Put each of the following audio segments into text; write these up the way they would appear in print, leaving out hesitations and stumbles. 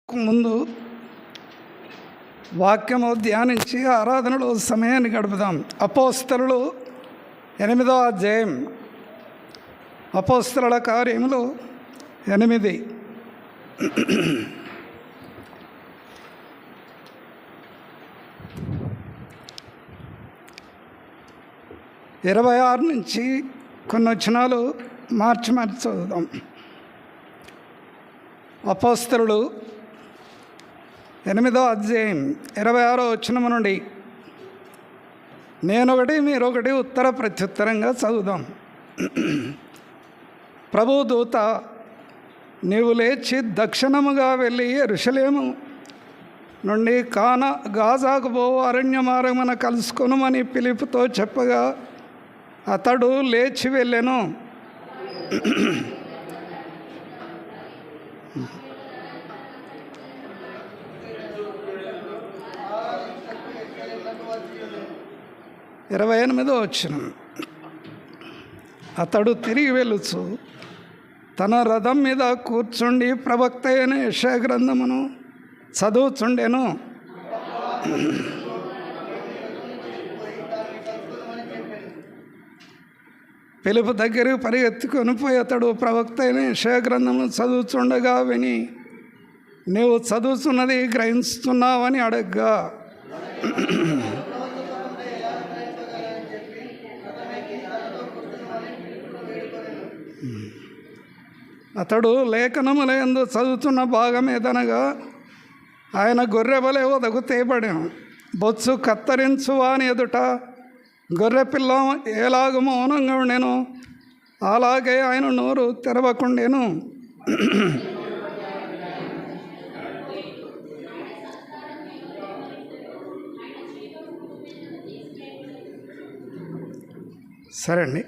ముందు వాక్యము ధ్యానించి ఆరాధనలో సమయాన్ని గడుపుదాం. అపోస్తలులు 8వ అధ్యాయం. అపోస్తలుల కార్యములు 8. ఇరవై 26 నుంచి కొన్ని వచనాలు మార్చి చదువుదాం. అపోస్తలులు 8వ అధ్యాయం 26వ వచనము నుండి నేనొకటి మీరొకటి ఉత్తర ప్రత్యుత్తరంగా చదువుదాం. ప్రభు దూత, నీవు లేచి దక్షిణముగా వెళ్ళి యెరూషలేము నుండి గాజాకు పోవు అరణ్య మార్గమున కలుసుకొనుమని ఫిలిప్పుతో చెప్పగా అతడు లేచి వెళ్ళెను. ఇరవై 8వ వచనం. అతడు తిరిగి వెళ్ళుచు తన రథం మీద కూర్చుండి ప్రవక్త అయిన యెషయా గ్రంథమును చదువుచుండెను. ఫిలిప్పు దగ్గరికి పరిగెత్తుకొని పోయి అతడు ప్రవక్త అయిన యెషయా గ్రంథమును చదువుచుండగా విని, నీవు చదువుతున్నది గ్రహిస్తున్నావని అడగ్గా, అతడు లేఖనములందు చదువుతున్న భాగం ఏదనగా, ఆయన గొర్రెవలే వదకు తేబడెను, బొత్సు కత్తరించు వాని ఎదుట గొర్రెపిల్ల ఎలాగ మౌనంగా ఉండెను, అలాగే ఆయన నోరు తెరవకుండెను. సరే అండి,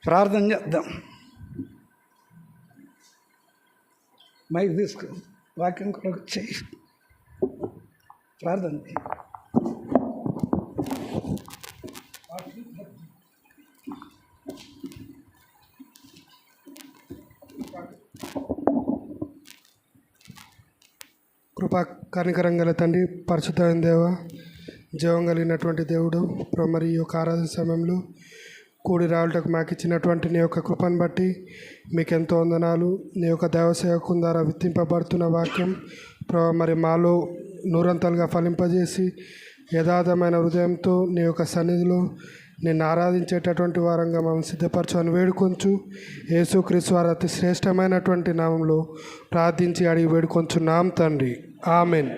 ప్రార్థన చేద్దాం. మైక్ తీసుకో, వాక్యం కొరకు చేయి, ప్రార్థన. కృపా కనికరం గల తండ్రి, పరిశుద్ధమైన దేవ, జీవం కలిగినటువంటి దేవుడు, మరి ఈ యొక్క ఆరాధన సమయంలో కూడి రావటకు మాకు ఇచ్చినటువంటి నీ యొక్క కృపను బట్టి మీకు ఎంతో వందనాలు. నీ యొక్క దైవసేవకు ద్వారా విత్తింపబడుతున్న వాక్యం మరి మాలో నూరంతలుగా ఫలింపజేసి యథార్థమైన హృదయంతో నీ యొక్క సన్నిధిలో నిన్ను ఆరాధించేటటువంటి వారంగా మమ్మల్ని సిద్ధపరచని వేడుకొంచు. యేసుక్రీస్తు వారి అతి శ్రేష్టమైనటువంటి నామంలో ప్రార్థించి అడిగి వేడుకొంచున్నాం తండ్రి, ఆమెన్.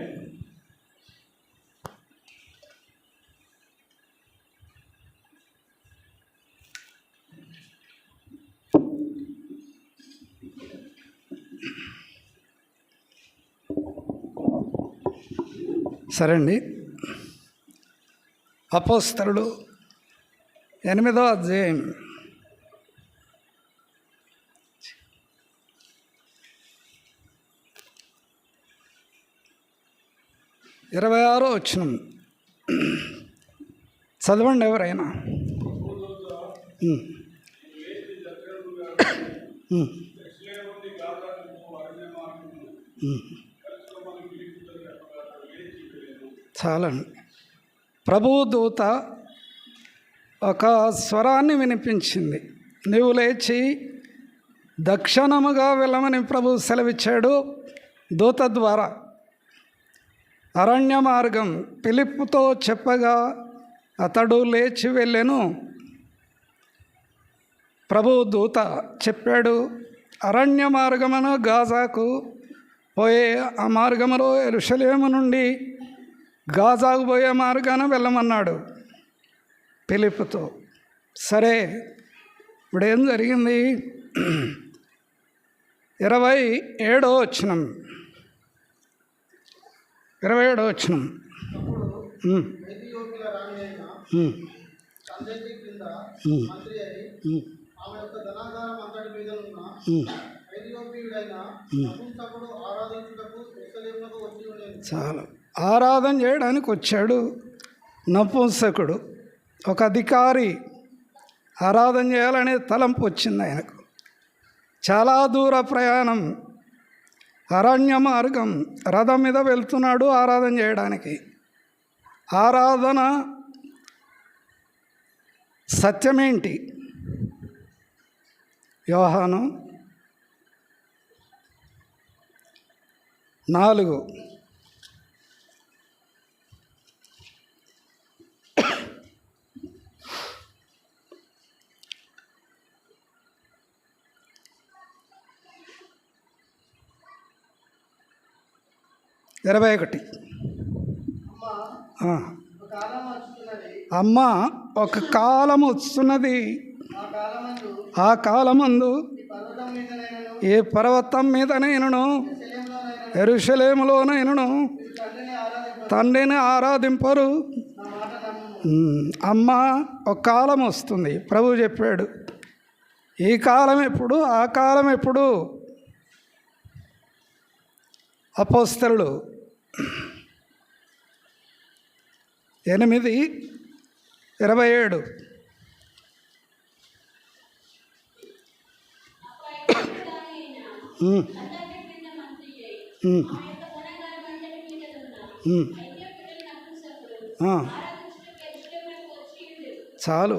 సరే అండి, అపోస్తలులు 8వ అధ్యాయం 26వ వచనం చదవండి ఎవరైనా. చాలండి. ప్రభువు దూత ఒక స్వరాన్ని వినిపించింది. నీవు లేచి దక్షిణముగా వెళ్ళమని ప్రభు సెలవిచ్చాడు దూత ద్వారా. అరణ్య మార్గం ఫిలిప్పుతో చెప్పగా అతడు లేచి వెళ్ళెను. ప్రభు దూత చెప్పాడు, అరణ్య మార్గమున గాజాకు పోయే ఆ మార్గములో యెరూషలేము నుండి గాజాకు పోయే మార్గాన వెళ్ళమన్నాడు ఫిలిప్పుతో. సరే, ఇప్పుడు ఏం జరిగింది? 27వ వచనం. 27వ వచనం. చాలా ఆరాధన చేయడానికి వచ్చాడు నపుంసకుడు. ఒక అధికారి ఆరాధన చేయాలనే తలంపు వచ్చింది ఆయనకు. చాలా దూర ప్రయాణం, అరణ్య మార్గం, రథం మీద వెళ్తున్నాడు ఆరాధన చేయడానికి. ఆరాధన సత్యమేంటి? యోహాను 4 21. అమ్మ, ఒక కాలం వస్తున్నది, ఆ కాలమందు ఏ పర్వతం మీదనైనను యెరూషలేములోనైనను తండ్రిని ఆరాధింపరు. అమ్మ, ఒక కాలం వస్తుంది. ప్రభు చెప్పాడు, ఈ కాలం ఎప్పుడు, ఆ కాలం ఎప్పుడు? అపోస్తలులు 8:27. చాలు.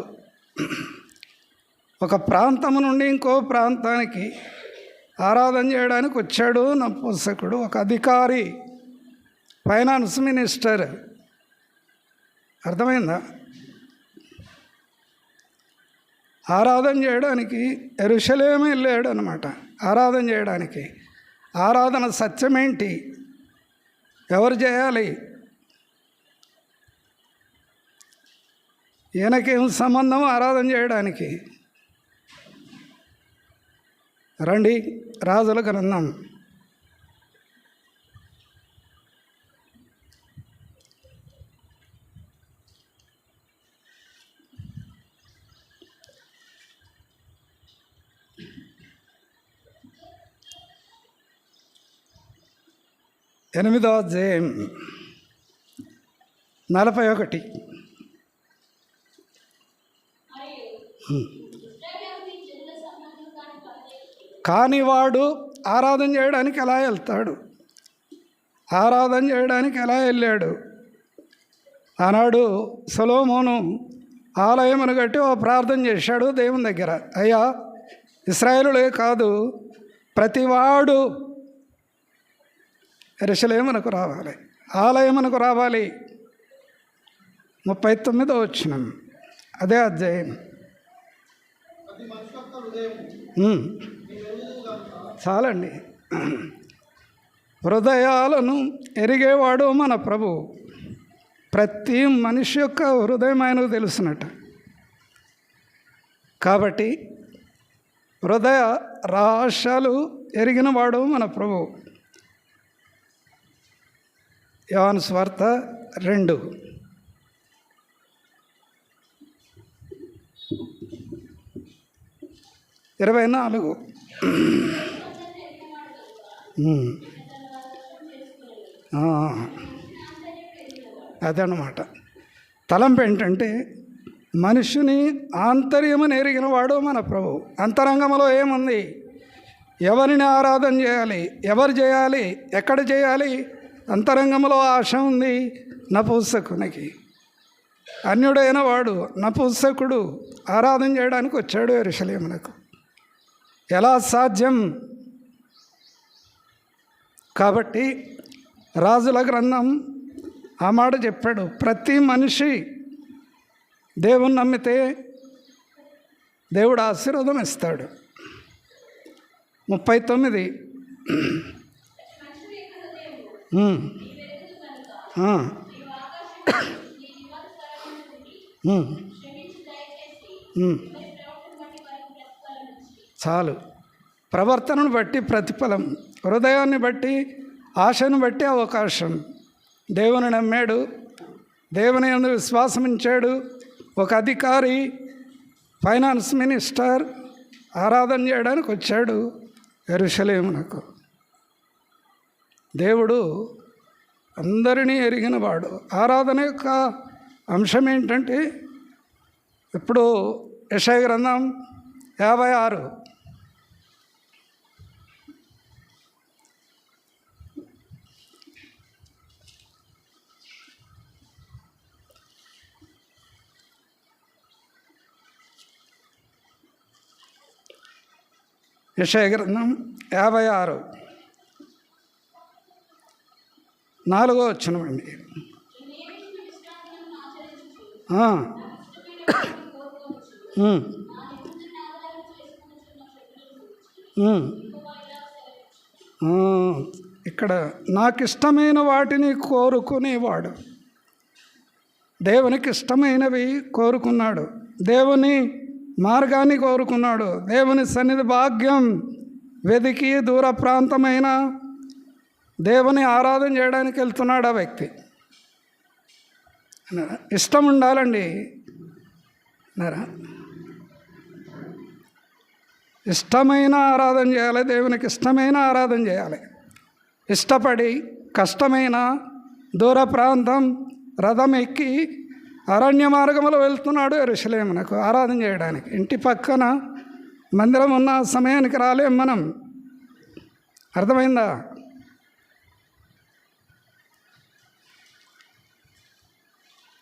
ఒక ప్రాంతం నుండి ఇంకో ప్రాంతానికి ఆరాధన చేయడానికి వచ్చాడు నపుంసకుడు, ఒక అధికారి, ఫైనాన్స్ మినిస్టర్. అర్థమైందా? ఆరాధన చేయడానికి యెరూషలేము వెళ్ళాడు అనమాట. ఆరాధన చేయడానికి. ఆరాధన సత్యమేంటి? ఎవరు చేయాలి? ఈయనకేం సంబంధం ఆరాధన చేయడానికి? రండి, రాజుల గ్రంథం 8వ అధ్యాయం 41. కానీ వాడు ఆరాధన చేయడానికి ఎలా వెళ్తాడు? ఆరాధన చేయడానికి ఎలా వెళ్ళాడు? ఆనాడు సొలొమోను ఆలయమును కట్టి ఓ ప్రార్థన చేశాడు దేవుని దగ్గర. అయ్యా, ఇశ్రాయేలులే కాదు, ప్రతివాడు యెరూషలేమునకు రావాలి, ఆలయమునకు రావాలి. 39వ వచనం, అదే అధ్యాయం. చాలండి. హృదయాలను ఎరిగేవాడు మన ప్రభు. ప్రతి మనిషి యొక్క హృదయం ఆయనకు తెలుసునట. కాబట్టి హృదయ రహస్యాలు ఎరిగినవాడు మన ప్రభు. యోహాను సువార్త 2:24. అదన్నమాట. తలంపు ఏంటంటే మనుషుని ఆంతర్యమని ఎరిగిన వాడు మన ప్రభు. అంతరంగంలో ఏముంది? ఎవరిని ఆరాధన చేయాలి, ఎవరు చేయాలి, ఎక్కడ చేయాలి? అంతరంగంలో ఆశ ఉంది నపుంసకునికి. అన్యుడైన వాడు నపుంసకుడు ఆరాధన చేయడానికి వచ్చాడు యెరూషలేమునకు. ఎలా సాధ్యం? కాబట్టి రాజుల గ్రంథం ఆ మాట చెప్పాడు. ప్రతి మనిషి దేవుని నమ్మితే దేవుడు ఆశీర్వాదం ఇస్తాడు. 39. చాలు. ప్రవర్తనను బట్టి ప్రతిఫలం, హృదయాన్ని బట్టి, ఆశను బట్టి అవకాశం. దేవుని నమ్మాడు, దేవుని యందు విశ్వాసం ఉంచాడు. ఒక అధికారి, ఫైనాన్స్ మినిస్టర్ ఆరాధన చేయడానికి వచ్చాడు యెరూషలేమునకు. దేవుడు అందరినీ ఎరిగినవాడు. ఆరాధన యొక్క అంశం ఏంటంటే, ఇప్పుడు యెషయా గ్రంథం 56. యెషయా గ్రంథం 56 4వ వచనం అండి. ఇక్కడ నాకు ఇష్టమైన వాటిని కోరుకునేవాడు, దేవునికి ఇష్టమైనవి కోరుకున్నాడు, దేవుని మార్గాన్ని కోరుకున్నాడు, దేవుని సన్నిధి భాగ్యం వెతికి దూర ప్రాంతమైన దేవుని ఆరాధన చేయడానికి వెళ్తున్నాడు ఆ వ్యక్తి. ఇష్టం ఉండాలండి. ఇష్టమైన ఆరాధన చేయాలి, దేవునికి ఇష్టమైన ఆరాధన చేయాలి. ఇష్టపడి కష్టమైన దూర ప్రాంతం రథం ఎక్కి అరణ్య మార్గంలో వెళ్తున్నాడు యెరూషలేమునకు ఆరాధన చేయడానికి. ఇంటి పక్కన మందిరం ఉన్న సమయానికి రాలేం మనం. అర్థమైందా?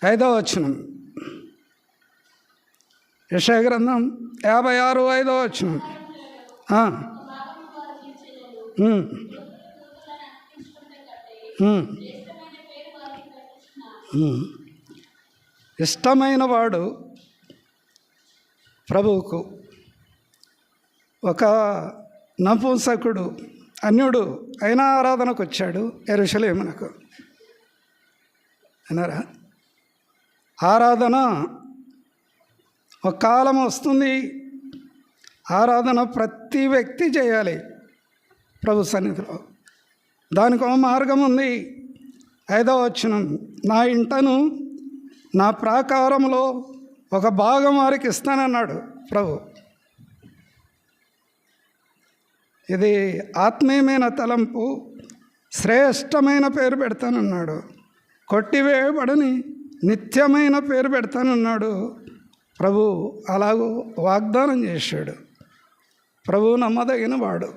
ఐదవ వచనం, యెషయా గ్రంథం 56 5వ వచనం. ఇష్టమైన వాడు ప్రభువుకు. ఒక నపుంసకుడు అన్యుడు అయినా ఆరాధనకు వచ్చాడు యెరూషలేమునకు. అన్నారా? ఆరాధన ఒక కాలం వస్తుంది, ఆరాధన ప్రతి వ్యక్తి చేయాలి ప్రభు సన్నిధిలో. దానికి ఒక మార్గం ఉంది. 5వ వచనం, నా ఇంటను నా ప్రాకారంలో ఒక భాగం వారికి ఇస్తానన్నాడు ప్రభు. ఇది ఆత్మీయమైన తలంపు. శ్రేష్టమైన పేరు పెడతానన్నాడు. కొట్టివేయబడని నిత్యమైన పేరు పెడతానన్నాడు ప్రభు. అలాగూ వాగ్దానం చేశాడు. ప్రభు నమ్మదగిన వాడు.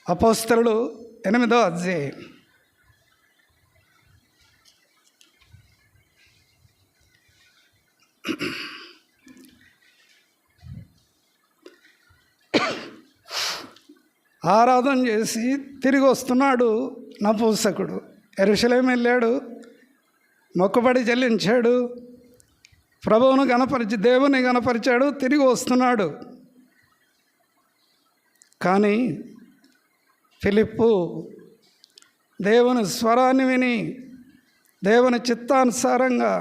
అపోస్తలుడు 8వ అధ్యాయం. ఆరాధన చేసి తిరిగి వస్తున్నాడు నపుంసకుడు. యెరూషలేము వెళ్ళాడు, మొక్కుబడి చెల్లించాడు, ప్రభువును గణపరిచి దేవుని గణపరిచాడు, తిరిగి వస్తున్నాడు. కానీ ఫిలిప్పు దేవుని స్వరాన్ని విని దేవుని చిత్తానుసారంగా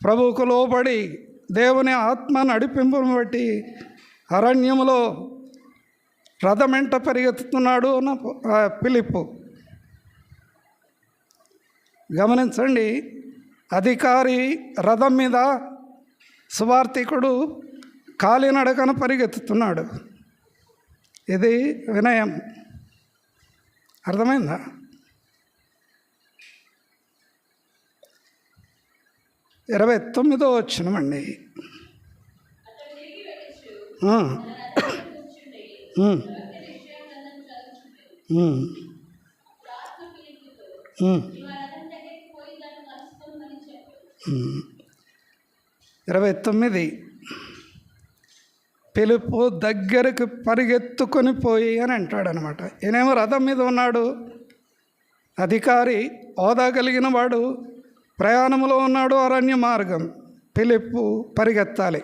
ప్రభువుకు లోబడి దేవుని ఆత్మ నడిపింపును బట్టి అరణ్యములో రథమెంట పరిగెత్తుతున్నాడు ఫిలిప్పు. గమనించండి, అధికారి రథం మీద, సువార్తికుడు కాలినడకన పరిగెత్తుతున్నాడు. ఇది వినయం. అర్థమైందా? ఇరవై 9వ వచనమండి. ఇరవై 9, ఫిలిప్పు దగ్గరకు పరిగెత్తుకొని పోయి అని అంటాడనమాట. ఈయనేమో రథం మీద ఉన్నాడు, అధికారి హోదా కలిగిన వాడు, ప్రయాణంలో ఉన్నాడు, అరణ్య మార్గం. ఫిలిప్పు పరిగెత్తాలి.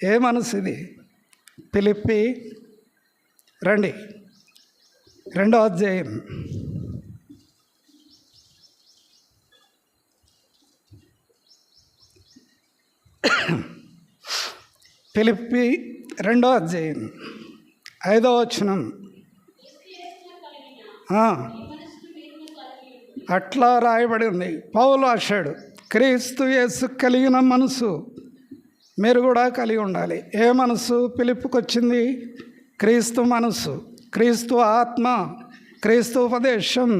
ఏ మనసు ఇది? ఫిలిప్పి రండి, 2వ అధ్యాయం. ఫిలిప్పి 2వ అధ్యాయం 5వ వచనం. అట్లా రాయబడి ఉంది. పౌలు రాశాడు, క్రీస్తు యేసు కలిగిన మనసు మీరు కూడా కలిగి ఉండాలి. ఏ మనసు ఫిలిప్పుకి వచ్చింది? క్రీస్తు మనసు, క్రీస్తు ఆత్మ, క్రీస్తు ఉపదేశం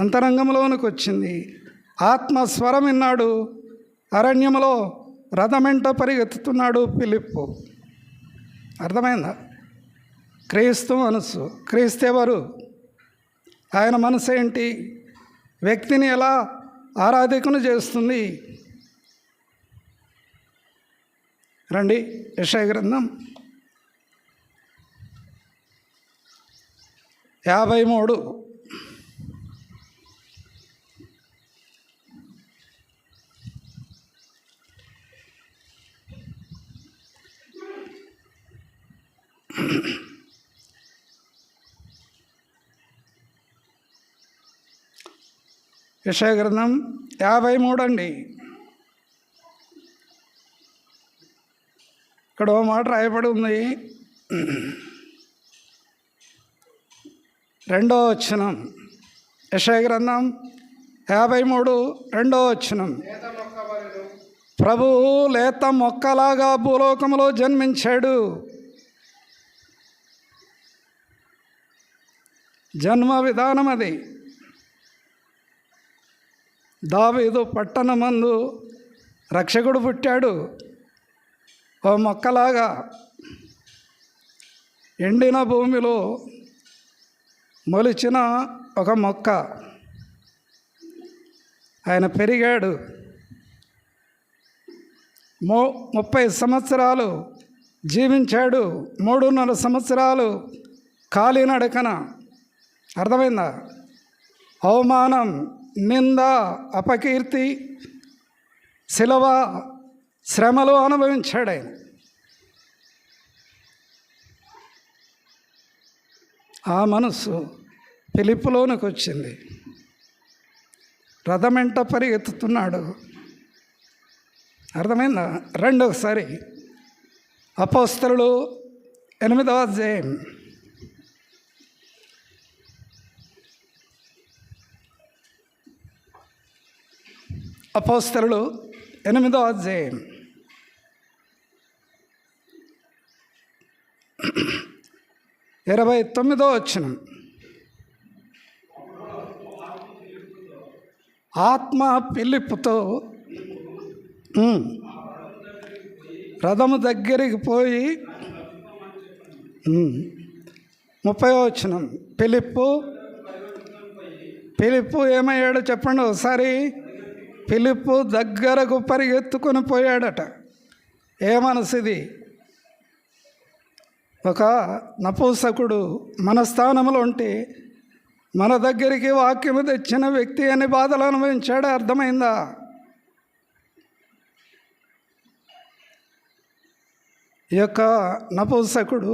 అంతరంగంలోనికి వచ్చింది. ఆత్మ స్వరం విన్నాడు. అరణ్యంలో రథమెంట పరిగెత్తుతున్నాడు ఫిలిప్పు. అర్థమైందా? క్రీస్తు మనసు. క్రీస్తు ఎవరు? ఆయన మనసు ఏంటి? వ్యక్తిని ఎలా ఆరాధకును చేస్తుంది? రండి, యెషయా గ్రంథం 53. యెషయా గ్రంథం 53 అండి. ఇక్కడ ఓ మాట రాయబడి ఉంది. 2వ వచనం. యెషయా గ్రంథం 53 2వ వచనం. ప్రభువు లేత మొక్కలాగా భూలోకములో జన్మించాడు. జన్మ విధానం అది. దావీదు పట్టణమందు రక్షకుడు పుట్టాడు. ఓ మొక్కలాగా ఎండిన భూమిలో మొలిచిన ఒక మొక్క. ఆయన పెరిగాడు. 30 సంవత్సరాలు జీవించాడు. 3.5 సంవత్సరాలు కాలినడకన. అర్థమైందా? అవమానం, నింద, అపకీర్తి, శిలువ, శ్రమలు అనుభవించాడు ఆయన. ఆ మనసు ఫిలిప్పులోనికి వచ్చింది. రథమెంట పరిగెత్తుతున్నాడు. అర్థమైందా? రండి ఒకసారి అపోస్తలులు 8వ అధ్యాయం. అపోస్తలులు 8వ అధ్యాయం 29వ వచనం. ఆత్మ ఫిలిప్పుతో రథము దగ్గరికి పోయి 30వ వచనం. ఫిలిప్పు ఏమయ్యాడో చెప్పండి ఒకసారి. ఫిలిప్పు దగ్గరకు పరిగెత్తుకొని పోయాడట. ఏ మనసిది? ఒక నపుంసకుడు మన స్థానంలో ఉంటే మన దగ్గరికి వాక్యము తెచ్చిన వ్యక్తి అని బాధలు అనుభవించాడు. అర్థమైందా? ఈ యొక్క నపుంసకుడు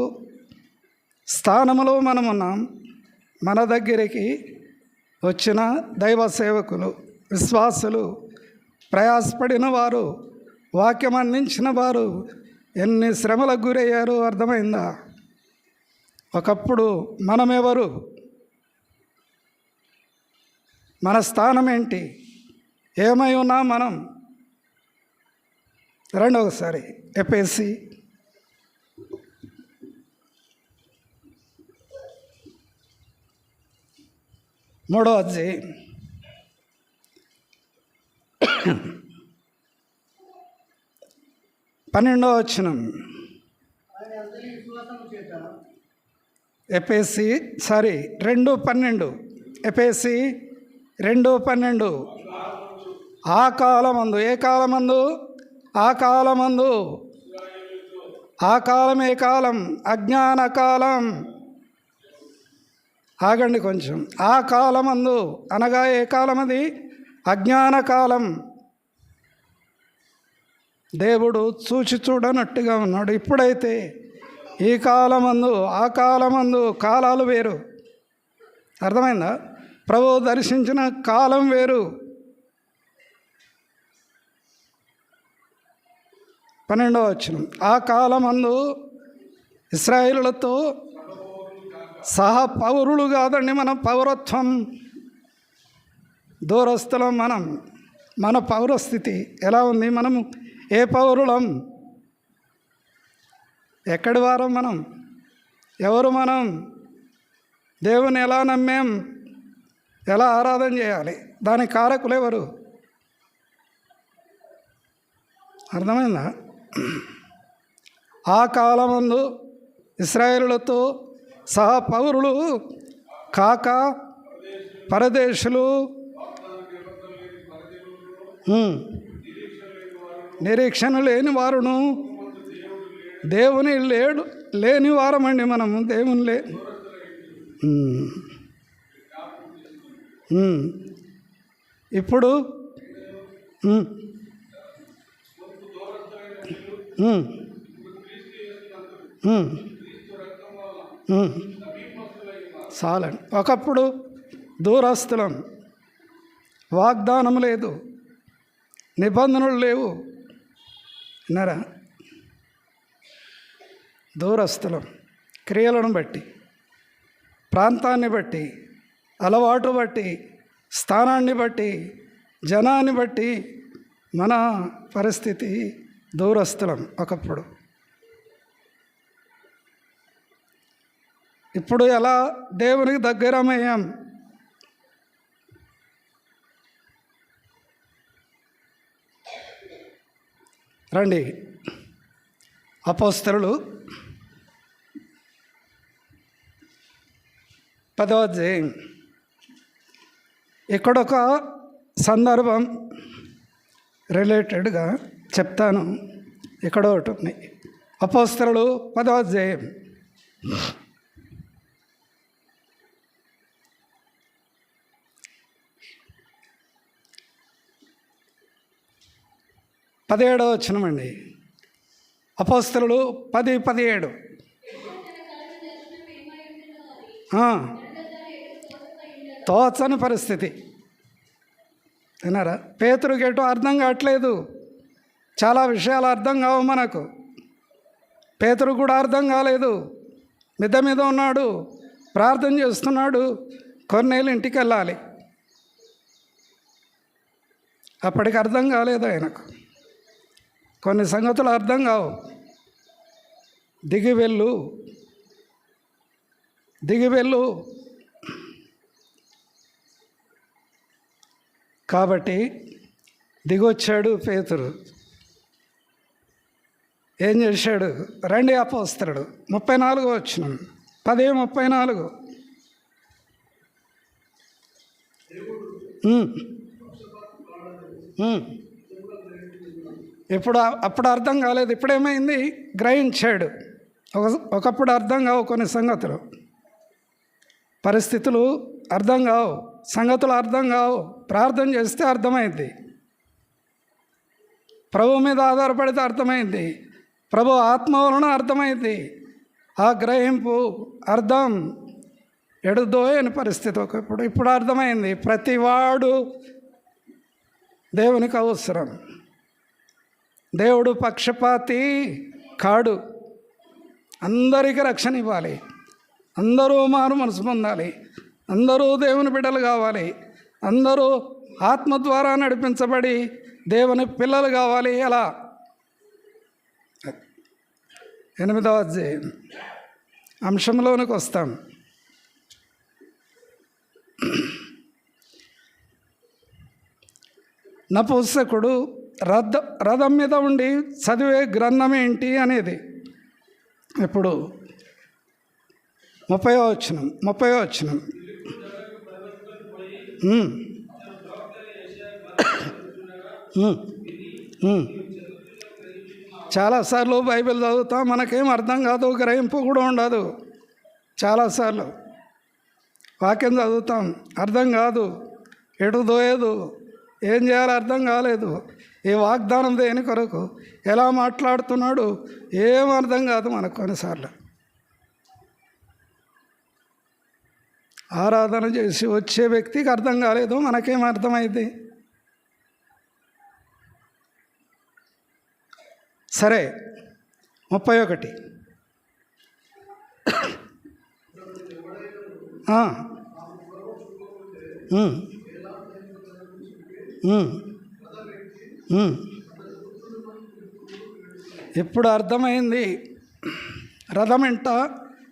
స్థానంలో మనమున్నాం. మన దగ్గరికి వచ్చిన దైవ సేవకులు, విశ్వాసులు, ప్రయాసపడిన వారు, వాక్యం అందించిన వారు ఎన్ని శ్రమలకు గురయ్యారు. అర్థమైందా? ఒకప్పుడు మనమెవరు? మన స్థానం ఏంటి? ఏమై ఉన్నా మనం? రండి ఒకసారి ఎఫెసీ 3వ అధ్యాయం 12వ వచనం. ఎఫెసీ 2:12. ఎఫెసీ 2:12. ఆ కాలమందు, ఏ కాలమందు? ఆ కాలమందు. ఆ కాలం ఏ కాలం? అజ్ఞాన కాలం. ఆగండి కొంచెం. ఆ కాలమందు అనగా ఏ కాలం అది? అజ్ఞాన కాలం. దేవుడు చూచి చూడనట్టుగా ఉన్నాడు. ఇప్పుడైతే ఈ కాలమందు, ఆ కాలమందు కాలాలు వేరు. అర్థమైందా? ప్రభువు దర్శించిన కాలం వేరు. 12వ వచనం. ఆ కాలమందు ఇశ్రాయేలులతో సహా పౌరులు కాదండి, మన పౌరత్వం దూరస్థులం. మన పౌరస్థితి ఎలా ఉంది? మనము ఏ పౌరులం? ఎక్కడి వారం మనం? ఎవరు మనం? దేవుని ఎలా నమ్మాం? ఎలా ఆరాధన చేయాలి? దానికి కారకులు ఎవరు? అర్థమైందా? ఆ కాలమందు ఇశ్రాయేలులతో సహా పౌరులు కాక పరదేశులు, నిరీక్షణ లేని వారును. దేవుని లేని వారమండి మనము. దేవుని ఇప్పుడు చాలండి. ఒకప్పుడు దూరస్థులం, వాగ్దానం లేదు, నిబంధనలు లేవు. విన్నారా? దూరస్థులం క్రియలను బట్టి, ప్రాంతాన్ని బట్టి, అలవాటు బట్టి, స్థానాన్ని బట్టి, జనాన్ని బట్టి మన పరిస్థితి దూరస్థులం ఒకప్పుడు. ఇప్పుడు ఎలా దేవునికి దగ్గరమయ్యాం? రండి, అపోస్తలులు 10వ అధ్యాయం. ఇక్కడొక సందర్భం రిలేటెడ్గా చెప్తాను. ఇక్కడ ఒకటి ఉంది. అపోస్తలులు 10వ అధ్యాయం. పదిహేడవ వచనమండి. అపోస్తలులు 10:17. తోచని పరిస్థితి. విన్నారా? పేతురుకి ఎటు అర్థం కావట్లేదు. చాలా విషయాలు అర్థం కావు మనకు. పేతురు కూడా అర్థం కాలేదు. మిద్ద మీద ఉన్నాడు, ప్రార్థన చేస్తున్నాడు. కొన్నేళ్ళు ఇంటికి వెళ్ళాలి. అప్పటికి అర్థం కాలేదు ఆయనకు. కొన్ని సంగతులు అర్థం కావు. దిగి వెళ్ళు కాబట్టి దిగొచ్చాడు పేతురు. ఏం చేశాడు? రండి అపోస్తలుడు 34 వచనం. 10:34. అప్పుడు అర్థం కాలేదు. ఇప్పుడేమైంది? గ్రహించాడు. ఒకప్పుడు అర్థం కావు కొన్ని సంగతులు, పరిస్థితులు అర్థం కావు, సంగతులు అర్థం కావు. ప్రార్థన చేస్తే అర్థమైంది, ప్రభు మీద ఆధారపడితే అర్థమైంది, ప్రభు ఆత్మ వలన అర్థమైంది. ఆ గ్రహింపు అర్థం ఎడుదోయని పరిస్థితి ఒకప్పుడు. ఇప్పుడు అర్థమైంది. ప్రతివాడు దేవునికి అవసరం. దేవుడు పక్షపాతి కాడు. అందరికీ రక్షణ ఇవ్వాలి. అందరూ మారు మనసు పొందాలి. అందరూ దేవుని బిడ్డలు కావాలి. అందరూ ఆత్మ ద్వారా నడిపించబడి దేవుని పిల్లలు కావాలి. ఎలా? 8వ అధ్యాయం అంశంలోనికి వస్తాం. నపుంసకుడు రథం మీద ఉండి చదివే గ్రంథం ఏంటి అనేది. ఇప్పుడు 30వ వచనం. చాలాసార్లు బైబిల్ చదువుతాం, మనకేం అర్థం కాదు, గ్రహింపు కూడా ఉండదు. చాలాసార్లు వాక్యం చదువుతాం, అర్థం కాదు, ఎటు దోయదు, ఏం చేయాలో అర్థం కాలేదు. ఈ వాగ్దానం దేని కొరకు, ఎలా మాట్లాడుతున్నాడు, ఏం అర్థం కాదు మనకు కొన్నిసార్లు. ఆరాధన చేసి వచ్చే వ్యక్తికి అర్థం కాలేదు, మనకేం అర్థమైంది? సరే, 31. ఇప్పుడు అర్థమైంది. రథం వెంట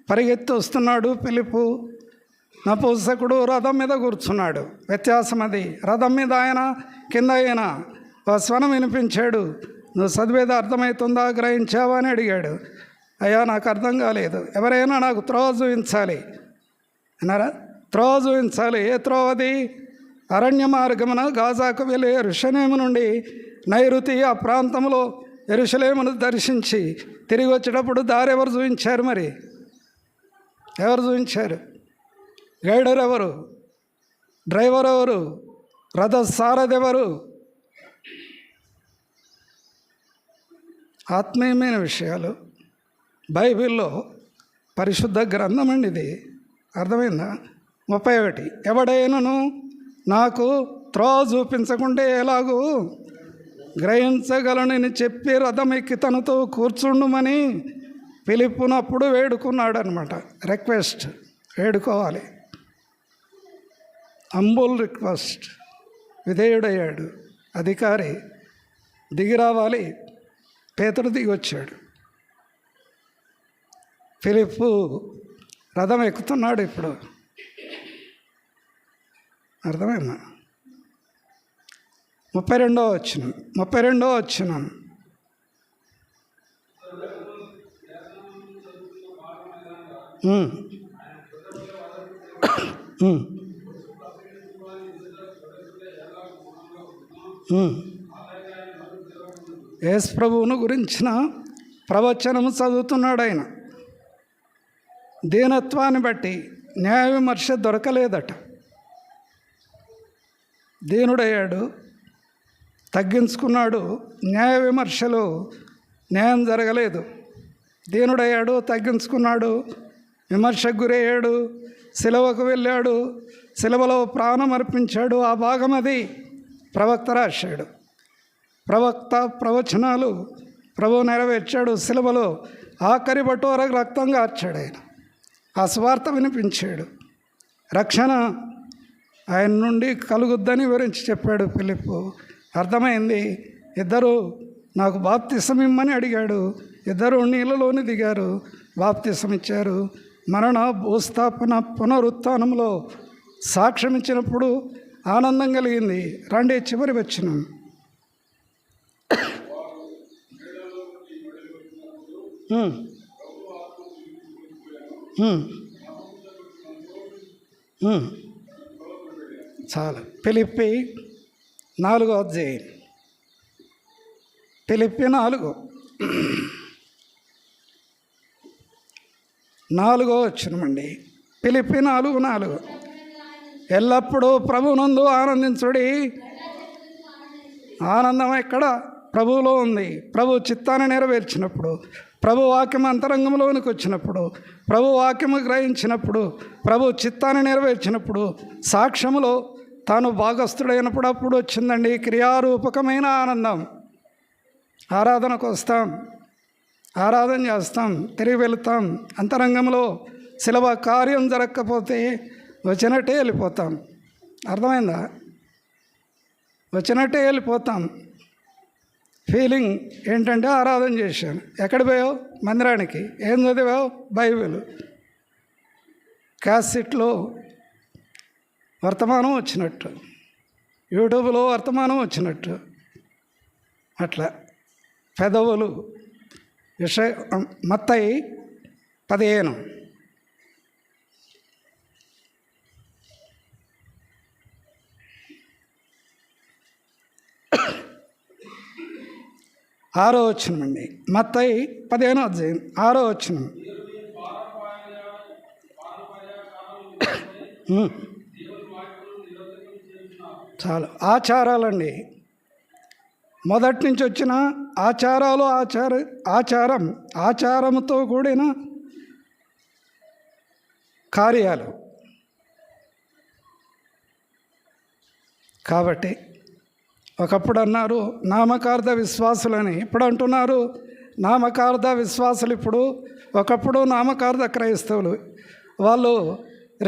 పరిగెత్తి వస్తున్నాడు ఫిలిప్పు. నపుంసకుడు రథం మీద కూర్చున్నాడు. వ్యత్యాసం అది. రథం మీద ఆయన, కింద ఆయన. ఒక స్వరం వినిపించాడు. నువ్వు చదివేది అర్థమవుతుందా, గ్రహించావా అని అడిగాడు. అయ్యా నాకు అర్థం కాలేదు, ఎవరైనా నాకు త్రోవ చూపించాలి అన్నారా? త్రోవ చూపించాలి. ఏ త్రోవది? అరణ్య మార్గమున గాజాకు వెళ్ళి యెరూషలేము నుండి నైరుతి ఆ ప్రాంతంలో యెరూషలేమును దర్శించి తిరిగి వచ్చేటప్పుడు దారి ఎవరు చూపించారు? మరి ఎవరు చూపించారు? గైడర్ ఎవరు? డ్రైవర్ ఎవరు? రథ సారథి ఎవరు? ఆత్మీయమైన విషయాలు బైబిల్లో పరిశుద్ధ గ్రంథం అండి ఇది. అర్థమైందా? 31 ఎవడైనను నాకు త్రోవ చూపించకుంటే ఎలాగూ గ్రహించగలనని చెప్పి రథం ఎక్కి తనతో కూర్చుండుమని పిలుపునప్పుడు వేడుకున్నాడు అనమాట. రిక్వెస్ట్, వేడుకోవాలి. Humble request. విధేయుడయ్యాడు. అధికారి దిగి రావాలి. పేతురు దిగి వచ్చాడు. ఫిలిప్పు రథం ఎక్కుతున్నాడు. ఇప్పుడు అర్థమైందా? 32వ వచనం. యేసు ప్రభువును గురించిన ప్రవచనము చదువుతున్నాడు ఆయన. దీనత్వాన్ని బట్టి న్యాయ విమర్శ దొరకలేదట. దీనుడయ్యాడు, తగ్గించుకున్నాడు. న్యాయ విమర్శలో న్యాయం జరగలేదు. దీనుడయ్యాడు, తగ్గించుకున్నాడు, విమర్శకు గురయ్యాడు, సిలువకు వెళ్ళాడు, సిలువలో ప్రాణం అర్పించాడు. ఆ భాగం అది ప్రవక్త రాశాడు. ప్రవక్త ప్రవచనాలు ప్రభు నెరవేర్చాడు. సిలువలో ఆఖరి బటోరకు రక్తం కార్చాడు ఆయన. ఆ స్వార్థ వినిపించాడు. రక్షణ ఆయన నుండి కలుగుద్దని వివరించి చెప్పాడు ఫిలిప్పు. అర్థమైంది. ఇద్దరు నాకు బాప్తిసం ఇమ్మని అడిగాడు. ఇద్దరు నీళ్ళలోని దిగారు, బాప్తిసం ఇచ్చారు. మరణ భూస్థాపన పునరుత్థానంలో సాక్ష్యం ఇచ్చినప్పుడు ఆనందం కలిగింది. రండి చివరి వచనం. చాలు. ఫిలిప్పి 4వ అధ్యాయం. ఫిలిప్పి 4వ వచనమండి. ఫిలిప్పి 4:4 ఎల్లప్పుడూ ప్రభునందు ఆనందించుడి. ఆనందం ఎక్కడ? ప్రభువులో ఉంది. ప్రభు చిత్తాన్ని నెరవేర్చినప్పుడు, ప్రభు వాక్యం అంతరంగంలోనికి వచ్చినప్పుడు, ప్రభు వాక్యము గ్రహించినప్పుడు, ప్రభు చిత్తాన్ని నెరవేర్చినప్పుడు, సాక్ష్యములో తాను భాగస్థుడైనప్పుడు అప్పుడు వచ్చిందండి క్రియారూపకమైన ఆనందం. ఆరాధనకు వస్తాం, ఆరాధన చేస్తాం, తిరిగి వెళుతాం. అంతరంగంలో శిలవ కార్యం జరగకపోతే వచ్చినట్టే వెళ్ళిపోతాం. అర్థమైందా? వచ్చినట్టే వెళ్ళిపోతాం. ఫీలింగ్ ఏంటంటే ఆరాధన చేశాను. ఎక్కడ పోయావు? మందిరానికి. ఏం చదివావు? బైబిల్. క్యాసెట్లో వర్తమానం వచ్చినట్టు, యూట్యూబ్లో వర్తమానం వచ్చినట్టు, అట్లా పెదవులు మత్తయి 15. ఆరో వచనం అండి. మత్తయి 15వ అధ్యాయం 6వ వచనం. చాలు. ఆచారాలండి. మొదటి నుంచి వచ్చిన ఆచారాలు, ఆచారంతో కూడిన కార్యాలు. కాబట్టి ఒకప్పుడు అన్నారు నామకార్థ విశ్వాసులని, ఇప్పుడు అంటున్నారు నామకార్థ విశ్వాసులు. ఇప్పుడు ఒకప్పుడు నామకార్థ క్రైస్తవులు. వాళ్ళు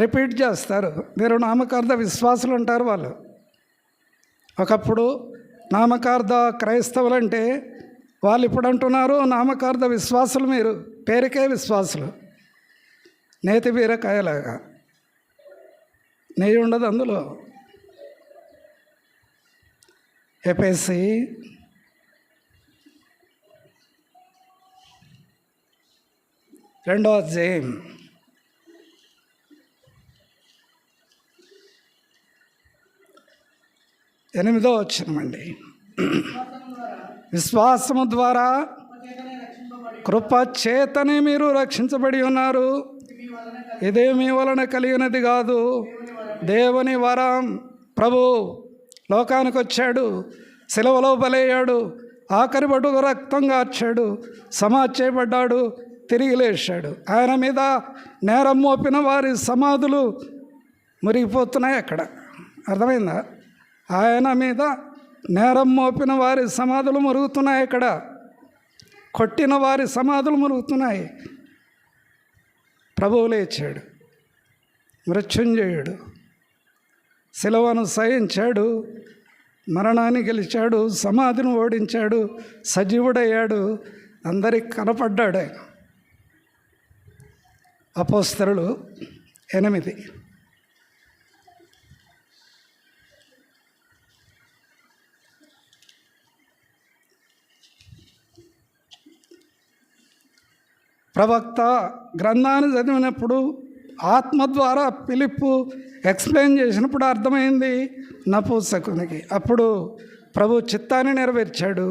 రిపీట్ చేస్తారు. మీరు నామకార్థ విశ్వాసులు అంటారు వాళ్ళు. ఒకప్పుడు నామకార్థ క్రైస్తవులు అంటే వాళ్ళు ఇప్పుడు అంటున్నారు నామకార్థ విశ్వాసులు. మీరు పేరుకే విశ్వాసులు. నేతి బీరకాయలాగా నెయ్యి ఉండదు అందులో. ఎఫెసీ 2వ అధ్యాయం 8వ వచనమండి. విశ్వాసము ద్వారా కృప చేతనే మీరు రక్షించబడి ఉన్నారు. ఇదే మీ వలన కలిగినది కాదు, దేవుని వరం. ప్రభు లోకానికి వచ్చాడు, శిలువలో బలయ్యాడు, ఆఖరి బడుగు రక్తం కార్చాడు, సమాధి చేయబడ్డాడు, తిరిగి లేచాడు. ఆయన మీద నేరం మోపిన వారి సమాధులు మురిగిపోతున్నాయి అక్కడ. అర్థమైందా? ఆయన మీద నేరం మోపిన వారి సమాధులు మురుగుతున్నాయి అక్కడ. కొట్టిన వారి సమాధులు మురుగుతున్నాయి. ప్రభువు లేచాడు, మృత్యుంజయుడు, శిలువను సహించాడు, మరణాన్ని గెలిచాడు, సమాధిని ఓడించాడు, సజీవుడయ్యాడు, అందరికి కనపడ్డాడు ఆయన. అపోస్తలులు 8. ప్రవక్త గ్రంథాన్ని చదివినప్పుడు ఆత్మ ద్వారా ఫిలిప్పు ఎక్స్ప్లెయిన్ చేసినప్పుడు అర్థమైంది నపుంసకునికి. అప్పుడు ప్రభు చిత్తాన్ని నెరవేర్చాడు,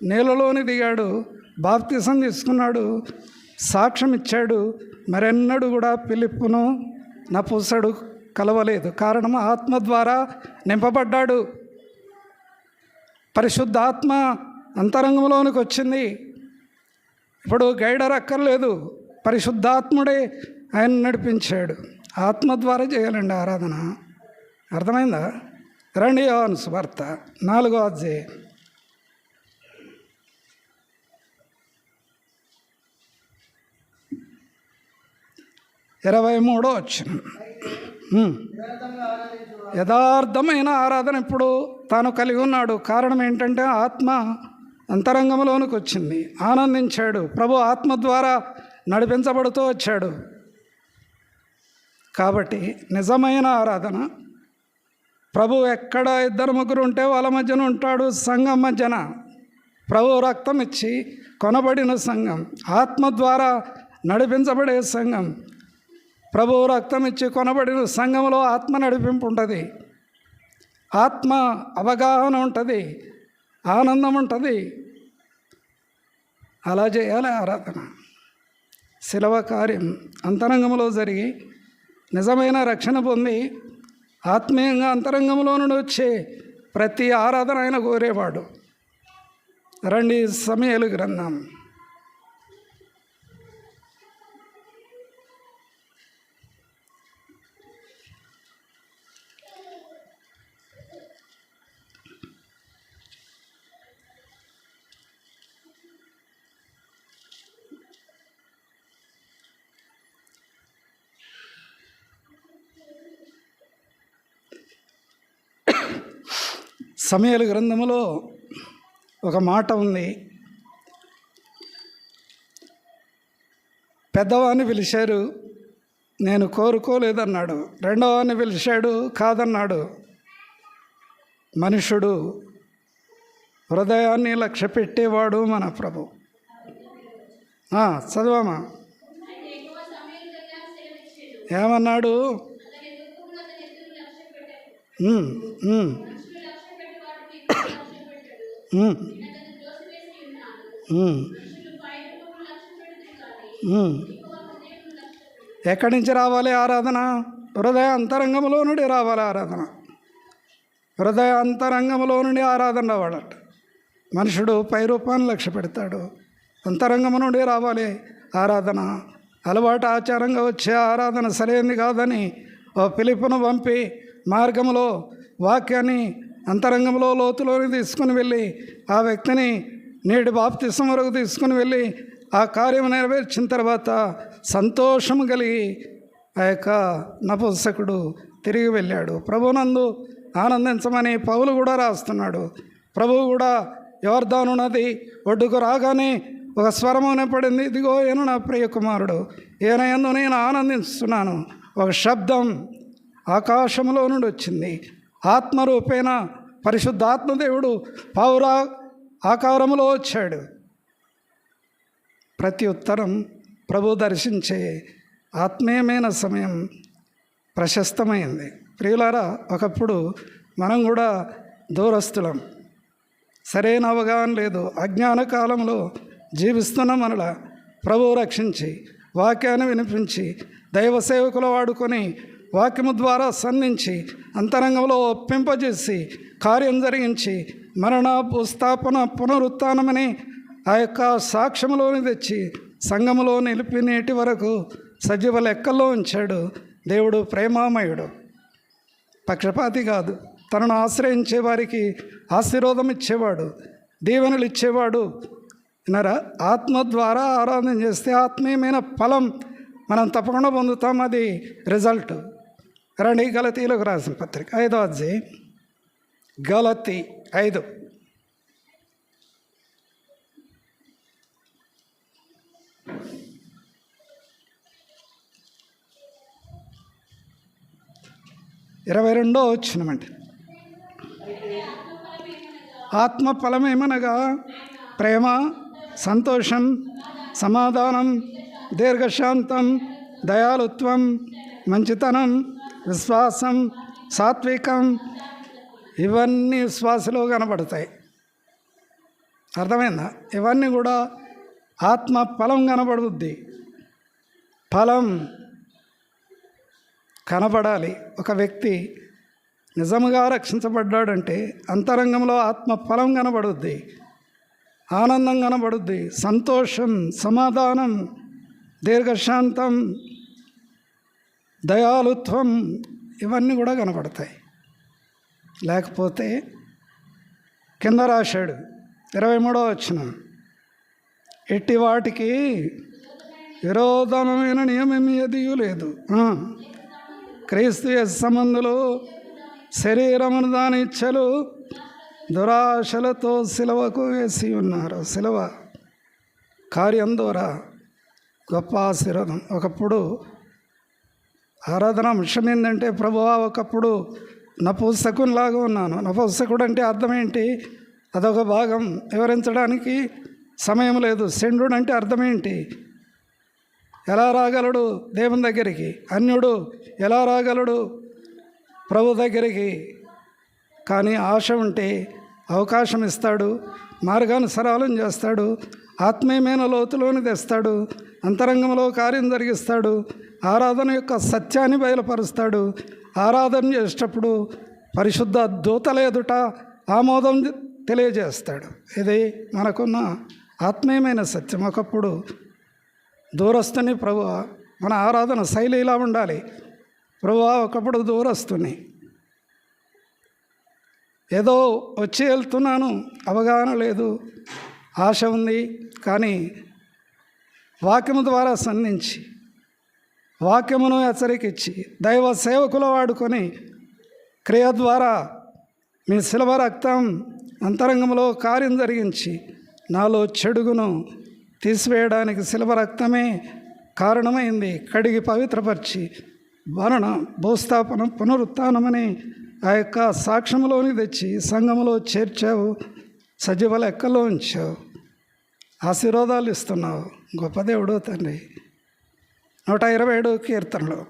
నీళ్ళలోని దిగాడు, బాప్తిసం తీసుకున్నాడు, సాక్ష్యం ఇచ్చాడు. మరెన్నడూ కూడా ఫిలిప్పును నపుంసకుడు కలవలేదు. కారణం ఆత్మ ద్వారా నింపబడ్డాడు. పరిశుద్ధాత్మ అంతరంగంలోనికి వచ్చింది. ఇప్పుడు గైడర్ అక్కర్లేదు, పరిశుద్ధాత్ముడే ఆయన నడిపించాడు. ఆత్మ ద్వారా చేయాలండి ఆరాధన. అర్థమైందా? రండి యోహాను సువార్త 4వ అధ్యాయం 23వ వచనం. యథార్థమైన ఆరాధన ఇప్పుడు తాను కలిగి ఉన్నాడు. కారణం ఏంటంటే ఆత్మ అంతరంగంలోనికి వచ్చింది, ఆనందించాడు. ప్రభు ఆత్మ ద్వారా నడిపించబడుతూ వచ్చాడు. కాబట్టి నిజమైన ఆరాధన, ప్రభు ఎక్కడ 2-3 ఉంటే వాళ్ళ మధ్యన ఉంటాడు, సంఘం మధ్యన. ప్రభు రక్తం ఇచ్చి కొనబడిన సంఘం, ఆత్మ ద్వారా నడిపించబడే సంఘం. ప్రభు రక్తం ఇచ్చి కొనబడిన సంఘంలో ఆత్మ నడిపింపు ఉంటుంది, ఆత్మ అవగాహన ఉంటుంది, ఆనందం ఉంటుంది. అలా చేయాలి ఆరాధన. శిలవ కార్యం అంతరంగంలో జరిగి నిజమైన రక్షణ పొంది ఆత్మీయంగా అంతరంగంలో నుండి వచ్చే ప్రతి ఆరాధన ఆయన కోరేవాడు. రండి సమూయేలు గ్రంథం 'సమూయేలు గ్రంథములో ఒక మాట ఉంది. పెద్దవాడిని పిలిచారు, నేను కోరుకోలేదన్నాడు. రెండవవాడిని పిలిచాడు, కాదన్నాడు. మనుషుడు హృదయాన్ని లక్ష్య పెట్టేవాడు మన ప్రభు. చదవమా. ఏమన్నాడు? ఎక్కడి నుంచి రావాలి ఆరాధన? హృదయ అంతరంగంలో నుండి రావాలి ఆరాధన. హృదయ అంతరంగంలో నుండి ఆరాధన రావాలట. మనుషుడు పై రూపాన్ని లక్ష్య పెడతాడు, అంతరంగం నుండి రావాలి ఆరాధన. అలవాటు ఆచారంగా వచ్చే ఆరాధన సరైనది కాదని ఓ ఫిలిప్పును పంపి మార్గంలో వాక్యాన్ని అంతరంగంలో లోతులోని తీసుకుని వెళ్ళి ఆ వ్యక్తిని నేటి బాప్తిసం వరకు తీసుకుని వెళ్ళి ఆ కార్యం నెరవేర్చిన తర్వాత సంతోషం కలిగి ఆ యొక్క నపుంసకుడు తిరిగి వెళ్ళాడు. ప్రభునందు ఆనందించమని పౌలు కూడా రాస్తున్నాడు. ప్రభువు కూడా యోర్దాను నది ఒడ్డుకు రాగానే ఒక స్వరము వినపడింది, ఇదిగో ఈయన నా ప్రియ కుమారుడు, ఈయన యందు నేను ఆనందిస్తున్నాను. ఒక శబ్దం ఆకాశంలో నుండి వచ్చింది. ఆత్మరూపేణ పరిశుద్ధాత్మదేవుడు పౌర ఆకారంలో వచ్చాడు. ప్రతి ఉత్తరం ప్రభు దర్శించే ఆత్మీయమైన సమయం ప్రశస్తమైంది. ప్రియులారా, ఒకప్పుడు మనం కూడా దూరస్తులం, సరైన అవగాహన లేదు, అజ్ఞాన కాలంలో జీవిస్తున్న మనల ప్రభువు రక్షించి వాక్యాన్ని వినిపించి దైవ సేవకులు వాడుకొని వాక్యము ద్వారా సంధించి అంతరంగంలో ఒప్పింపజేసి కార్యం జరిగించి మరణ భూస్థాపన పునరుత్థానమని ఆ యొక్క సాక్ష్యములోని తెచ్చి సంఘములో నిలిపి నేటి వరకు సజీవ లెక్కల్లో ఉంచాడు. దేవుడు ప్రేమామయుడు, పక్షపాతి కాదు. తనను ఆశ్రయించే వారికి ఆశీర్వాదం ఇచ్చేవాడు, దీవెనలు ఇచ్చేవాడు. వినరా, ఆత్మ ద్వారా ఆరాధన చేస్తే ఆత్మీయమైన ఫలం మనం తప్పకుండా పొందుతాం. అది రిజల్ట్. రండి, గలతీలకు రాసిన పత్రిక 5వ అధ్యాయం, గలతీ 5. ఇరవై 22వ వచనమండి. ఆత్మ ఫలమేమనగా ప్రేమ, సంతోషం, సమాధానం, దీర్ఘశాంతం, దయాళుత్వం, మంచితనం, విశ్వాసం, సాత్వికం. ఇవన్నీ విశ్వాసలో కనబడతాయి. అర్థమైందా? ఇవన్నీ కూడా ఆత్మ ఫలం కనబడుద్ది. ఫలం కనబడాలి. ఒక వ్యక్తి నిజముగా రక్షించబడ్డాడంటే అంతరంగంలో ఆత్మ ఫలం కనబడుద్ది, ఆనందం కనబడుద్ది, సంతోషం, సమాధానం, దీర్ఘశాంతం, దయాళుత్వం, ఇవన్నీ కూడా కనబడతాయి. లేకపోతే కింద రాశాడు 23వ వచనం, ఎట్టి వాటికి విరోధమైన నియమం ఏదియూ లేదు. క్రీస్తు యేసు సంబంధులు శరీరమును దాని ఇచ్చలు దురాశలతో సిలువకు వేసి ఉన్నారు. సిలువ కార్యం ద్వారా గొప్ప ఆశీర్వాదం. ఒకప్పుడు ఆరాధన అంశం ఏంటంటే, ప్రభువా ఒకప్పుడు నపుంసకునిలాగా ఉన్నాను. నపుంసకుడు అంటే అర్థం ఏంటి? అదొక భాగం, వివరించడానికి సమయం లేదు. షండు అంటే అర్థం ఏంటి? ఎలా రాగలడు దేవుని దగ్గరికి? అన్యుడు ఎలా రాగలడు ప్రభు దగ్గరికి? కానీ ఆశ ఉంటే అవకాశం ఇస్తాడు, మార్గాన్ని సరళం చేస్తాడు, ఆత్మీయమైన లోతులోని తెస్తాడు, అంతరంగంలో కార్యం జరిగిస్తాడు, ఆరాధన యొక్క సత్యాన్ని బయలుపరుస్తాడు. ఆరాధన చేసేటప్పుడు పరిశుద్ధ దూతల ఎదుట ఆమోదం తెలియజేస్తాడు. ఇది మనకున్న ఆత్మీయమైన సత్యం. ఒకప్పుడు దూరస్తుని ప్రభువా, మన ఆరాధన శైలి ఇలా ఉండాలి. ప్రభువా ఒకప్పుడు దూరస్తుని, ఏదో వచ్చి వెళ్తున్నాను, అవగాహన లేదు, ఆశ ఉంది. కానీ వాక్యము ద్వారా సంధించి, వాక్యమును హెచ్చరికిచ్చి, దైవ సేవకుల వాడుకొని క్రియ ద్వారా మీ శిలువ రక్తం అంతరంగంలో కార్యం జరిగించి నాలో చెడుగును తీసివేయడానికి శిలువ రక్తమే కారణమైంది. కడిగి పవిత్రపరిచి మరణ భూస్థాపన పునరుత్థానమని ఆ యొక్క సాక్ష్యంలోని తెచ్చి సంఘములో చేర్చావు, సజీవ లెక్కలో ఉంచావు, ఆశీర్వాదాలు ఇస్తున్నావు. గొప్ప దేవుడు తండ్రి. 127 కీర్తనలో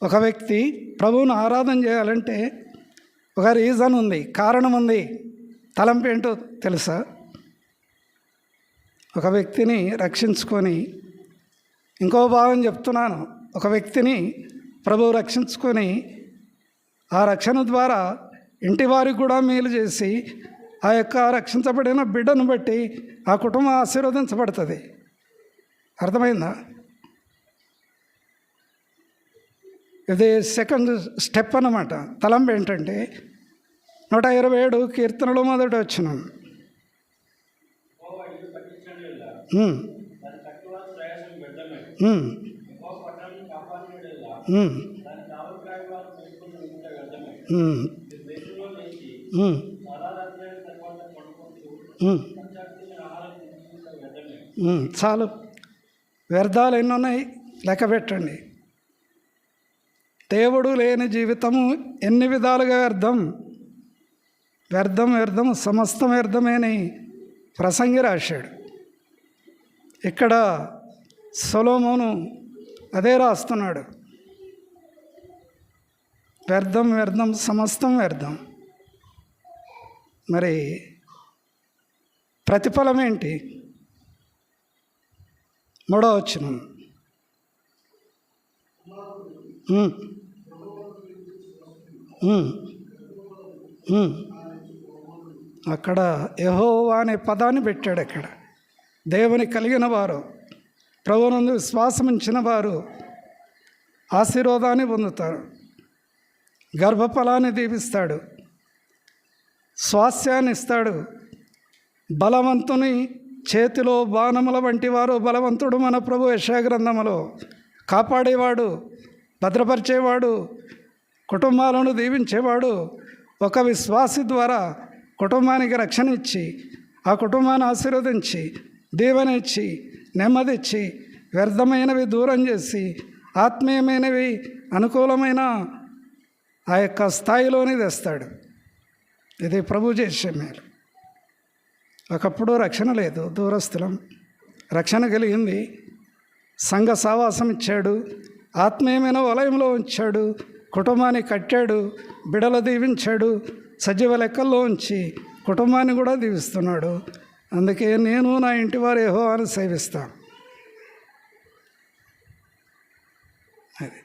ఒక వ్యక్తి ప్రభువును ఆరాధన చేయాలంటే ఒక రీజన్ ఉంది, కారణం ఉంది. తలంపు ఏంటో తెలుసా? ఒక వ్యక్తిని రక్షించుకొని, ఇంకో భావం చెప్తున్నాను, ఒక వ్యక్తిని ప్రభువు రక్షించుకొని ఆ రక్షణ ద్వారా ఇంటి వారికి కూడా మేలు చేసి ఆ యొక్క రక్షించబడిన బిడ్డను బట్టి ఆ కుటుంబం ఆశీర్వదించబడుతుంది. అర్థమైందా? ఇది సెకండ్ స్టెప్ అన్నమాట. తలంపు ఏంటంటే 127 కీర్తనలో మొదటి వచనం, చాలు. వ్యర్థాలు ఎన్ని ఉన్నాయి లెక్క పెట్టండి. దేవుడు లేని జీవితము ఎన్ని విధాలుగా వ్యర్థం, వ్యర్థం వ్యర్థం సమస్తం వ్యర్థమేని ప్రసంగి రాశాడు. ఇక్కడ సొలొమోను అదే రాస్తున్నాడు. వ్యర్థం వ్యర్థం సమస్తం వ్యర్థం. మరి ప్రతిఫలం ఏంటి? 3వ వచనం. అక్కడ యెహోవా అనే పదాన్ని పెట్టాడు. అక్కడ దేవుని కలిగిన వారు, ప్రభువునందు విశ్వాసం ఉంచిన వారు ఆశీర్వాదాన్ని పొందుతారు. గర్భఫలాన్ని దీవిస్తాడు, స్వాస్థ్యాన్ని ఇస్తాడు. బలవంతుని చేతిలో బాణముల వంటి వారు బలవంతుడు మన ప్రభు యెషయా గ్రంథములో. కాపాడేవాడు, భద్రపరిచేవాడు, కుటుంబాలను దీవించేవాడు. ఒక విశ్వాసి ద్వారా కుటుంబానికి రక్షణ ఇచ్చి, ఆ కుటుంబాన్ని ఆశీర్వదించి, దీవెన ఇచ్చి, నెమ్మది ఇచ్చి, వ్యర్థమైనవి దూరం చేసి, ఆత్మీయమైనవి అనుకూలమైన ఆ యొక్క స్థాయిలోనే తెస్తాడు. ఇది ప్రభు చేసే మేలు. ఒకప్పుడు రక్షణ లేదు, దూరస్థులం. రక్షణ కలిగింది. సంఘ సావాసం ఇచ్చాడు, ఆత్మీయమైన వలయంలో ఉంచాడు, కుటుంబాన్ని కట్టాడు, బిడలు దీవించాడు, సజీవ లెక్కల్లో ఉంచి కుటుంబాన్ని కూడా దీవిస్తున్నాడు. అందుకే నేను నా ఇంటి వారు యెహోవాను సేవిస్తాను. అది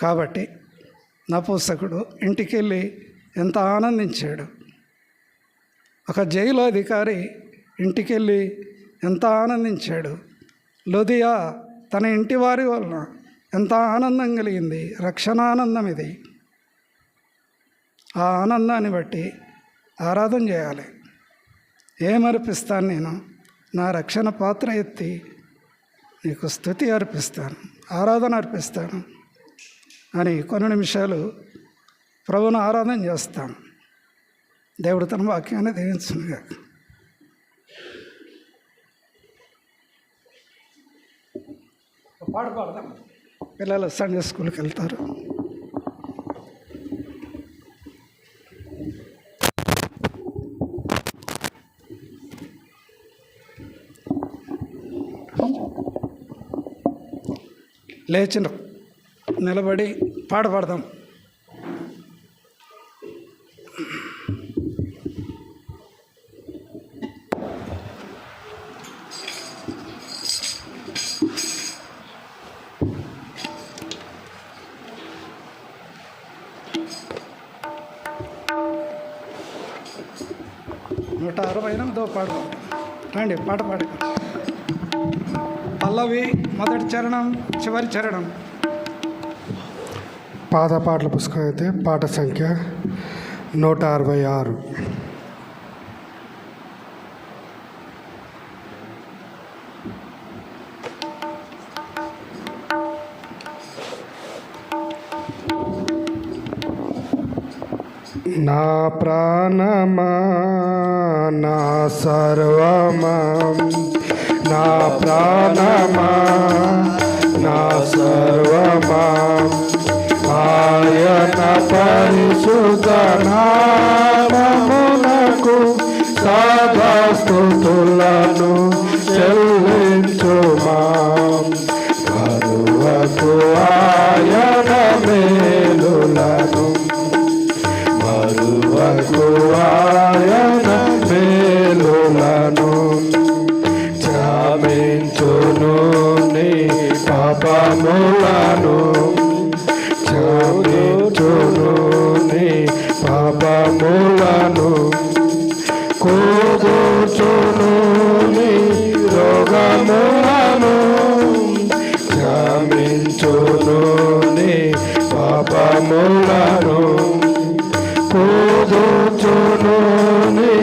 కాబట్టి నపుంసకుడు ఇంటికి వెళ్ళి ఎంత ఆనందించాడు. ఒక జైలు అధికారి ఇంటికి వెళ్ళి ఎంత ఆనందించాడు. లొదియా తన ఇంటి వారి వలన ఎంత ఆనందం కలిగింది. రక్షణానందం ఇది. ఆ ఆనందాన్ని బట్టి ఆరాధన చేయాలి. ఏమర్పిస్తాను నేను? నా రక్షణ పాత్ర ఎత్తి నీకు స్తుతి అర్పిస్తాను, ఆరాధన అర్పిస్తాను అని కొన్ని నిమిషాలు ప్రభువును ఆరాధన చేస్తాం. దేవుడు తన వాక్యాన్ని దీవించునుగా. పాడదాం. పిల్లలు సండే స్కూల్కి వెళ్తారు. లేచిన నిలబడి పాడదాం. నూట 168దో పాడదాం. రండి, పాట పాడి. పల్లవి, మొదటి చరణం, చివరి చరణం. పాత పాటల పుస్తకం అయితే పాట సంఖ్య 166. నా ప్రాణమా, నా సర్వమా, నా ప్రాణమా, నా సర్వమా, ఆయన పరిశుద్ధ నామమునకు సదా స్తుతులను చెల్లించుమా. మరువకు ఆయన మేలులను, మరువకు ఆయన మేలులను. క్షమించును నీ పాపములను, క్షమించును నీ పాపములను. కూర్చును నీ రోగములను, క్షమించును నీ పాపములను. కూర్చును నీ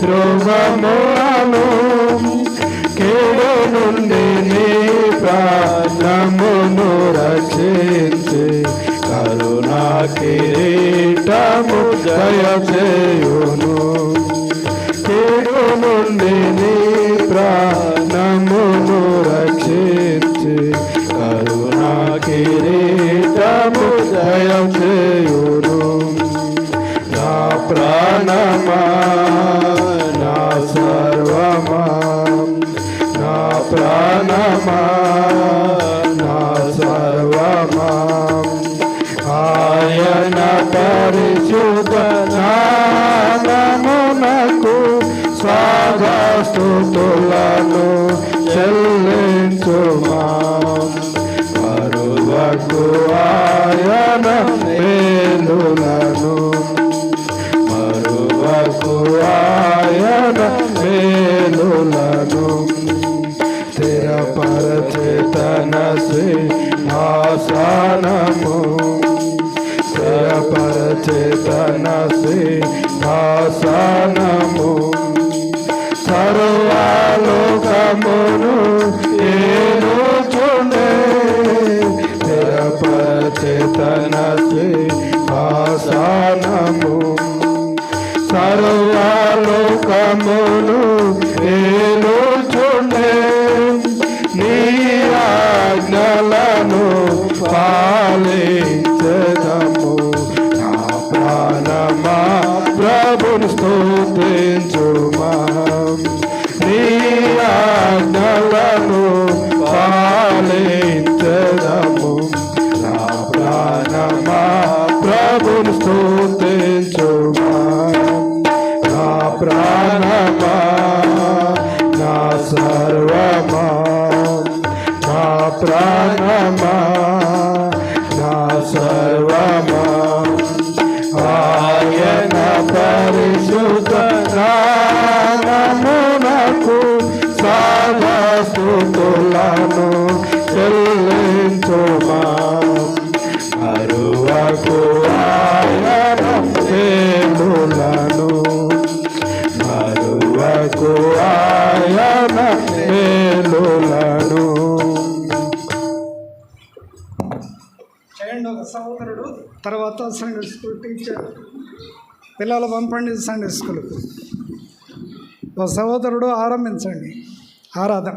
రోగములను. కీడు నుండి నీ ప్రాణమును రక్షించి కరుణా కిరీటము దయచేయును. కీడు నుండి నీ ప్రాణమును రక్షించి కరుణా కిరీటము దయచేయును. నా ప్రాణమా, నా సర్వమా, నా ప్రాణమా, నా సర్వమా, ఆయన స్తుతులను చెల్లించుమా మరువకు ఆయన మేలులను మరువకు ఆయన మేలులను స్థిరపరచే తన సింహాసనము స్థిరపరచే తన సింహాసనము సర్వలోకమును ఏలుచుండే స్థిరపరచే తన సింహాసనము సర్వలోకమును ఏలుచుండే నీ ఆజ్ఞలను పాలించెదము నా ప్రాణమా ప్రభుని స్తుతించుమా నీ ఆజ్ఞలను పాలించెదము నా ప్రాణమా ప్రభుని స్తుతించుమా నా ప్రాణమా నా సర్వమా నా ప్రాణమా నా సర్వమా ఆయన పరిశుద్ధ నామమునకు సర్వస్తుతులను చెల్లించుమా మరువకు ఆయన మేలులను మరువకు ఆయన మేలులను. చేయండి ఒక సహోదరుడు, తర్వాత సండే స్కూల్ టీచర్, పిల్లలు పంపండి సండే స్కూల్కు. ఒక సహోదరుడు ఆరంభించండి ఆరాధన.